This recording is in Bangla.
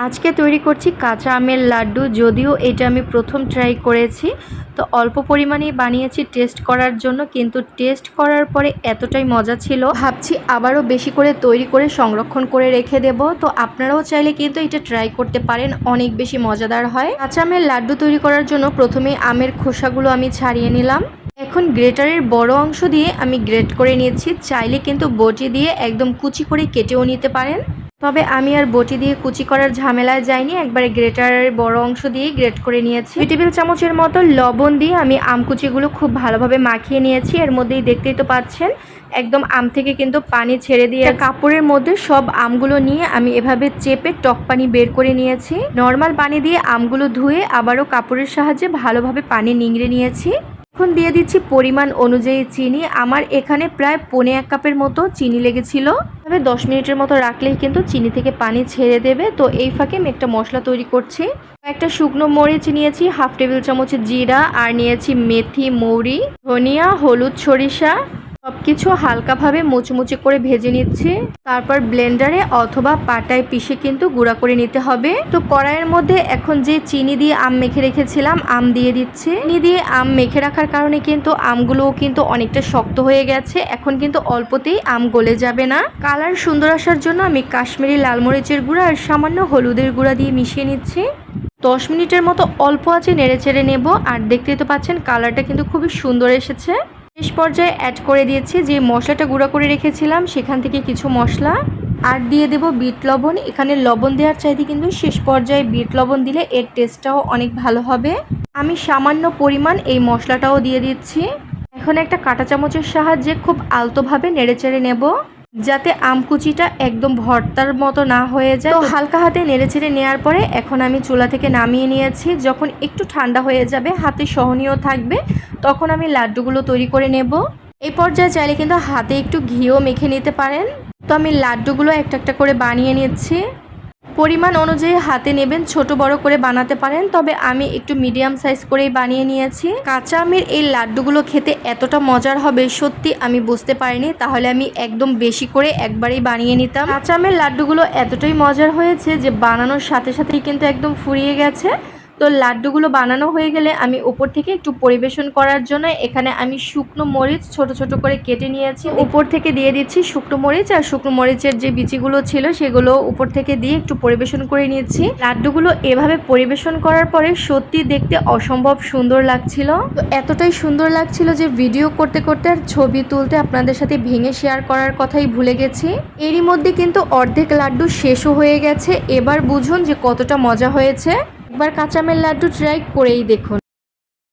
আজকে তৈরি করছি কাঁচা আমের লাড্ডু। যদিও এটা আমি প্রথম ট্রাই করেছি, তো অল্প পরিমাণেই বানিয়েছি টেস্ট করার জন্য, কিন্তু টেস্ট করার পরে এতটাই মজা ছিল, ভাবছি আবারও বেশি করে তৈরি করে সংরক্ষণ করে রেখে দেব। তো আপনারাও চাইলে কিন্তু এটা ট্রাই করতে পারেন, অনেক বেশি মজাদার হয়। কাঁচা আমের লাড্ডু তৈরি করার জন্য প্রথমে আমের খোসাগুলো আমি ছাড়িয়ে নিলাম। এখন গ্রেটারের বড় অংশ দিয়ে আমি গ্রেট করে নিয়েছি। চাইলে কিন্তু বটি দিয়ে একদম কুচি করে কেটেও নিতে পারেন, তবে আমি আর বটি দিয়ে কুচি করার ঝামেলায় যাইনি, একবারে গ্রেটারের বড় অংশ দিয়ে গ্রেট করে নিয়েছি। 2 টেবিল চামচের মতো লবণ দিয়ে আমি আম কুচিগুলো খুব ভালোভাবে মাখিয়ে নিয়েছি। এর মধ্যেই দেখতেই তো পাচ্ছেন একদম আম থেকে কিন্তু পানি ছেড়ে দিয়ে কাপড়ের মধ্যে সব আমগুলো নিয়ে আমি এভাবে চেপে টক পানি বের করে নিয়েছি। নর্মাল পানি দিয়ে আমগুলো ধুয়ে আবারও কাপড়ের সাহায্যে ভালোভাবে পানি নিংড়ে নিয়েছি। এখন দিয়ে দিচ্ছি পরিমাণ অনুযায়ী চিনি। আমার এখানে প্রায় 1.25 কাপের মতো চিনি লেগেছিল। তবে 10 মিনিটের মতো রাখলেই কিন্তু চিনি থেকে পানি ছেড়ে দেবে। তো এই ফাঁকে আমি একটা মশলা তৈরি করছি। একটা শুকনো মরিচ নিয়েছি, 1/2 টেবিল চামচ জিরা, আর নিয়েছি মেথি, মৌরি, ধনিয়া, হলুদ, সরিষা। সবকিছু হালকাভাবে মুচমুচে করে ভেজে নিচ্ছি। তারপর ব্লেন্ডারে অথবা পাটায় পিষে কিন্তু গুঁড়া করে নিতে হবে। তো কড়াইয়ের মধ্যে এখন যে চিনি দিয়ে আম মেখে রেখেছিলাম আম দিয়ে দিচ্ছি। চিনি দিয়ে আম মেখে রাখার কারণে কিন্তু আমগুলোও কিন্তু অনেকটা শক্ত হয়ে গেছে। এখন কিন্তু অল্পতেই আম গলে যাবে না। কালার সুন্দর আসার জন্য আমি কাশ্মীরি লাল মরিচের গুঁড়া আর সামান্য হলুদের গুঁড়া দিয়ে মিশিয়ে নিচ্ছি। 10 মিনিটের মতো অল্প আঁচে নেড়ে চেড়ে নেব। আর দেখতেই তো পাচ্ছেন কালারটা কিন্তু খুবই সুন্দর এসেছে। শেষ পর্যায়ে অ্যাড করে দিয়েছি যে মশলাটা গুঁড়া করে রেখেছিলাম সেখান থেকে কিছু মশলা, আর দিয়ে দেব বিট লবণ। এখানে লবণ দেওয়ার চাইতে কিন্তু শেষ পর্যায়ে বিট লবণ দিলে এর টেস্টটাও অনেক ভালো হবে। আমি সামান্য পরিমাণ এই মশলাটাও দিয়ে দিচ্ছি। এখন একটা কাঁটা চামচের সাহায্যে খুব আলতোভাবে নেড়েচেড়ে নেব, যাতে আমকুচিটা একদম ভর্তার মতো না হয়ে যায়। তো হালকা হাতে নেড়েচেড়ে নেওয়ার পরে এখন আমি চুলা থেকে নামিয়ে নিয়েছি। যখন একটু ঠান্ডা হয়ে যাবে, হাতে সহনীয় থাকবে, তখন আমি লাড্ডুগুলো তৈরি করে নেব। এই পর্যায়ে চাইলে কিন্তু হাতে একটু ঘিও মেখে নিতে পারেন। তো আমি লাড্ডুগুলো একটা একটা করে বানিয়ে নিচ্ছি। পরিমাণ অনুযায়ী হাতে নেবেন, ছোট বড় করে বানাতে পারেন, তবে আমি একটু মিডিয়াম সাইজ করেই বানিয়ে নিয়েছি। কাঁচা আমের এই লাড্ডুগুলো খেতে এতটা মজার হবে সত্যি আমি বুঝতে পারিনি, তাহলে আমি একদম বেশি করে একবারেই বানিয়ে নিতাম। কাঁচা আমের লাড্ডুগুলো এতটাই মজার হয়েছে যে বানানোর সাথে সাথেই কিন্তু একদম ফুরিয়ে গেছে। তো লাড্ডুগুলো বানানো হয়ে গেলে আমি উপর থেকে একটু পরিবেশন করার জন্য এখানে আমি শুকনো মরিচ ছোট ছোট করে কেটে নিয়েছি। উপর থেকে দিয়ে দিচ্ছি শুকনো মরিচ, আর শুকনো মরিচের যে বিচিগুলো ছিল সেগুলো উপর থেকে দিয়ে একটু পরিবেশন করে নিয়েছি। লাড্ডুগুলো এভাবে পরিবেশন করার পরে সত্যি দেখতে অসম্ভব সুন্দর লাগছিল। তো এতটাই সুন্দর লাগছিল যে ভিডিও করতে করতে আর ছবি তুলতে আপনাদের সাথে ভেঙে শেয়ার করার কথাই ভুলে গেছি। এরই মধ্যে কিন্তু অর্ধেক লাড্ডু শেষও হয়ে গেছে। এবার বুঝুন যে কতটা মজা হয়েছে। একবার কাঁচা আমের লাড্ডু ট্রাই করেই দেখুন।